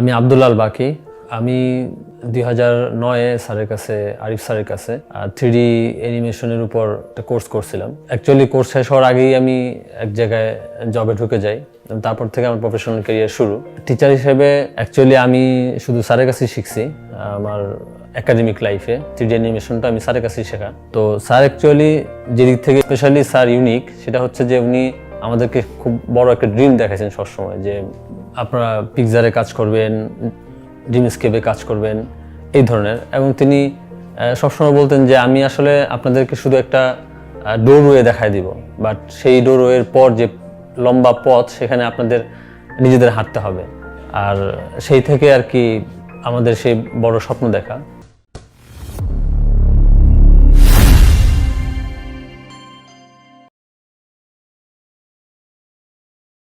আমি আব্দুল্লাহ আল বাকি। আমি 2009-এ স্যারের কাছে, আরিফ স্যারের কাছে 3D অ্যানিমেশনের উপর একটা কোর্স করছিলাম। অ্যাকচুয়ালি কোর্স শেষ হওয়ার আগেই আমি এক জায়গায় জবে ঢুকে যাই। তারপর থেকে আমার প্রফেশনাল ক্যারিয়ার শুরু। টিচার হিসেবে অ্যাকচুয়ালি আমি শুধু স্যারের কাছেই শিখছি। আমার একাডেমিক লাইফে 3D অ্যানিমেশনটা আমি স্যারের কাছেই শেখা। তো স্যার অ্যাকচুয়ালি যেদিক থেকে স্পেশালি স্যার ইউনিক, সেটা হচ্ছে যে উনি আমাদেরকে খুব বড় একটা ড্রিম দেখাইছেন সবসময়, যে আপনারা পিকজারে কাজ করবেন, ড্রিমস্কেপে কাজ করবেন, এই ধরনের। এবং তিনি সবসময় বলতেন যে আমি আসলে আপনাদেরকে শুধু একটা ডোরওয়ে দেখাই দিব, বাট সেই ডোরওয়ের পর যে লম্বা পথ, সেখানে আপনাদের নিজেদের হাঁটতে হবে। আর সেই থেকে আর কি আমাদের সেই বড় স্বপ্ন দেখা।